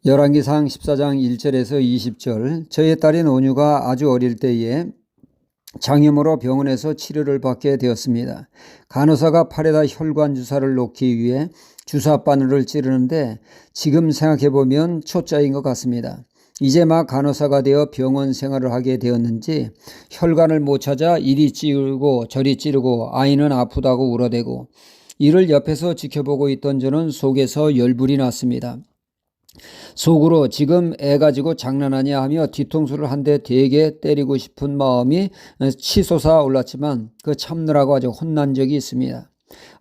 열왕기상 14장 1절에서 20절. 저의 딸인 온유가 아주 어릴 때에 장염으로 병원에서 치료를 받게 되었습니다. 간호사가 팔에다 혈관 주사를 놓기 위해 주사 바늘을 찌르는데 지금 생각해보면 초짜인 것 같습니다. 이제 막 간호사가 되어 병원 생활을 하게 되었는지 혈관을 못 찾아 이리 찌르고 저리 찌르고 아이는 아프다고 울어대고, 이를 옆에서 지켜보고 있던 저는 속에서 열불이 났습니다. 속으로 지금 애 가지고 장난하냐 하며 뒤통수를 한 대 되게 때리고 싶은 마음이 치솟아 올랐지만 그 참느라고 아주 혼난 적이 있습니다.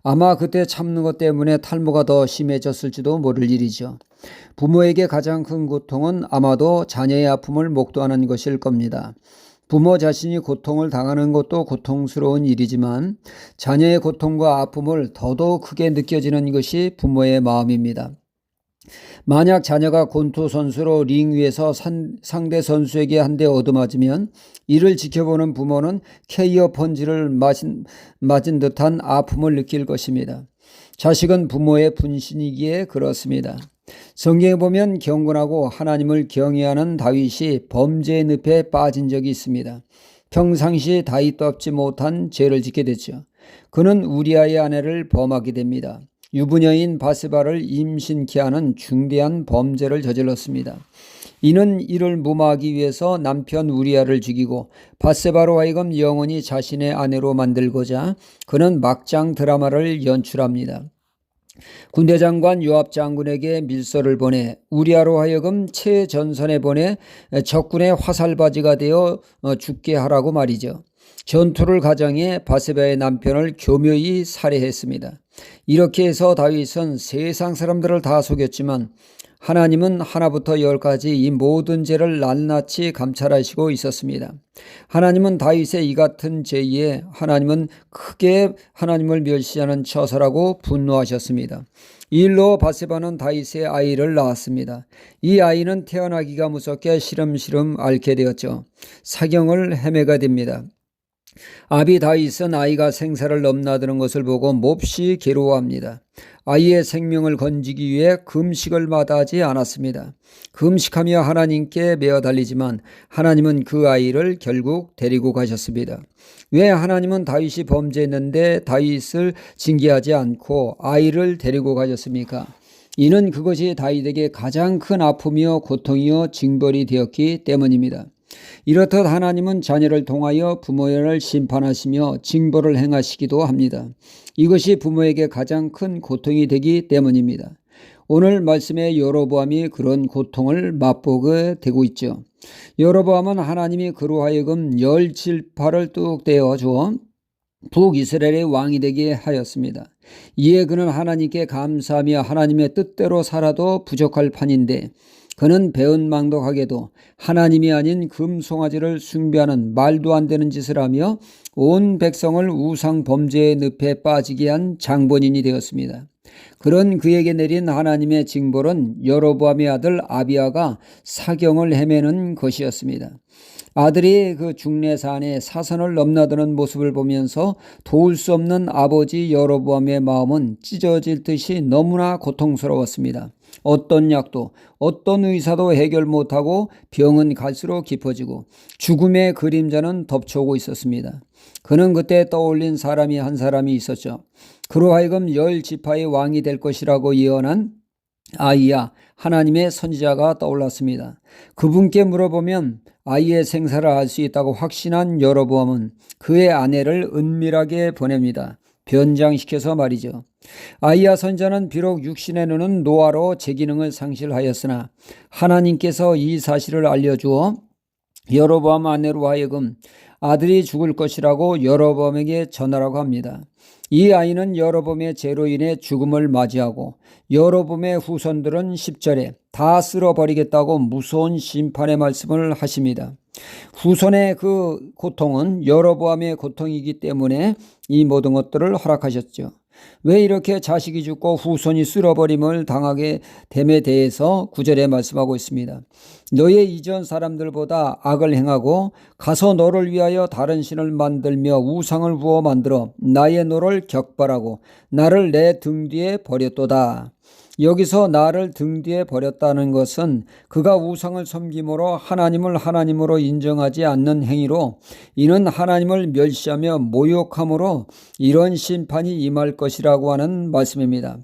아마 그때 참는 것 때문에 탈모가 더 심해졌을지도 모를 일이죠. 부모에게 가장 큰 고통은 아마도 자녀의 아픔을 목도하는 것일 겁니다. 부모 자신이 고통을 당하는 것도 고통스러운 일이지만 자녀의 고통과 아픔을 더더욱 크게 느껴지는 것이 부모의 마음입니다. 만약 자녀가 권투 선수로 링 위에서 상대 선수에게 한 대 얻어맞으면 이를 지켜보는 부모는 KO 펀치를 맞은 듯한 아픔을 느낄 것입니다. 자식은 부모의 분신이기에 그렇습니다. 성경에 보면 경건하고 하나님을 경외하는 다윗이 범죄의 늪에 빠진 적이 있습니다. 평상시 다윗도 없지 못한 죄를 짓게 됐죠. 그는 우리아의 아내를 범하게 됩니다. 유부녀인 바세바를 임신케 하는 중대한 범죄를 저질렀습니다. 이는 이를 무마하기 위해서 남편 우리아를 죽이고 바세바로 하여금 영원히 자신의 아내로 만들고자 그는 막장 드라마를 연출합니다. 군대장관 요압 장군에게 밀서를 보내 우리아로 하여금 최전선에 보내 적군의 화살바지가 되어 죽게 하라고 말이죠. 전투를 가장해 바세바의 남편을 교묘히 살해했습니다. 이렇게 해서 다윗은 세상 사람들을 다 속였지만 하나님은 하나부터 열까지 이 모든 죄를 낱낱이 감찰하시고 있었습니다. 하나님은 다윗의 이 같은 죄에 하나님은 크게 하나님을 멸시하는 처사라고 분노하셨습니다. 이 일로 바세바는 다윗의 아이를 낳았습니다. 이 아이는 태어나기가 무섭게 시름시름 앓게 되었죠. 사경을 헤매게 됩니다. 아비 다윗은 아이가 생사를 넘나드는 것을 보고 몹시 괴로워합니다. 아이의 생명을 건지기 위해 금식을 마다하지 않았습니다. 금식하며 하나님께 매어 달리지만 하나님은 그 아이를 결국 데리고 가셨습니다. 왜 하나님은 다윗이 범죄했는데 다윗을 징계하지 않고 아이를 데리고 가셨습니까? 이는 그것이 다윗에게 가장 큰 아픔이요 고통이요 징벌이 되었기 때문입니다. 이렇듯 하나님은 자녀를 통하여 부모를 심판하시며 징벌을 행하시기도 합니다. 이것이 부모에게 가장 큰 고통이 되기 때문입니다. 오늘 말씀의 여로보암이 그런 고통을 맛보게 되고 있죠. 여로보암은 하나님이 그로 하여금 열 지파를 뚝 떼어 주어 북이스라엘의 왕이 되게 하였습니다. 이에 그는 하나님께 감사하며 하나님의 뜻대로 살아도 부족할 판인데 그는 배은망덕하게도 하나님이 아닌 금송아지를 숭배하는 말도 안 되는 짓을 하며 온 백성을 우상 범죄의 늪에 빠지게 한 장본인이 되었습니다. 그런 그에게 내린 하나님의 징벌은 여로보암의 아들 아비야가 사경을 헤매는 것이었습니다. 아들이 그 중내산에 사선을 넘나드는 모습을 보면서 도울 수 없는 아버지 여로보암의 마음은 찢어질 듯이 너무나 고통스러웠습니다. 어떤 약도 어떤 의사도 해결 못하고 병은 갈수록 깊어지고 죽음의 그림자는 덮쳐오고 있었습니다. 그는 그때 떠올린 사람이 한 사람이 있었죠. 그로 하여금 열 지파의 왕이 될 것이라고 예언한 아이야, 하나님의 선지자가 떠올랐습니다. 그분께 물어보면 아이의 생사를 알 수 있다고 확신한 여로보암은 그의 아내를 은밀하게 보냅니다. 변장시켜서 말이죠. 아이야 선지자는 비록 육신의 눈은 노화로 제 기능을 상실하였으나 하나님께서 이 사실을 알려주어 여로보암 아내로 하여금 아들이 죽을 것이라고 여로보암에게 전하라고 합니다. 이 아이는 여로보암의 죄로 인해 죽음을 맞이하고 여로보암의 후손들은 10절에 다 쓸어버리겠다고 무서운 심판의 말씀을 하십니다. 후손의 그 고통은 여로보암의 고통이기 때문에 이 모든 것들을 허락하셨죠. 왜 이렇게 자식이 죽고 후손이 쓸어버림을 당하게 됨에 대해서 9절에 말씀하고 있습니다. 너의 이전 사람들보다 악을 행하고 가서 너를 위하여 다른 신을 만들며 우상을 부어 만들어 나의 노를 격발하고 나를 내 등 뒤에 버렸도다. 여기서 나를 등 뒤에 버렸다는 것은 그가 우상을 섬김으로 하나님을 하나님으로 인정하지 않는 행위로 이는 하나님을 멸시하며 모욕함으로 이런 심판이 임할 것이라고 하는 말씀입니다.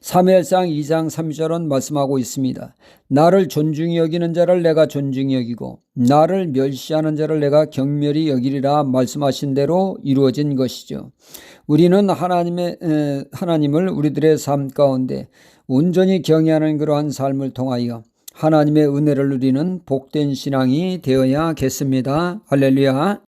사무엘상 2장 3절은 말씀하고 있습니다. 나를 존중히 여기는 자를 내가 존중히 여기고 나를 멸시하는 자를 내가 경멸히 여기리라 말씀하신 대로 이루어진 것이죠. 우리는 하나님을 우리들의 삶 가운데 온전히 경외하는 그러한 삶을 통하여 하나님의 은혜를 누리는 복된 신앙이 되어야겠습니다. 할렐루야.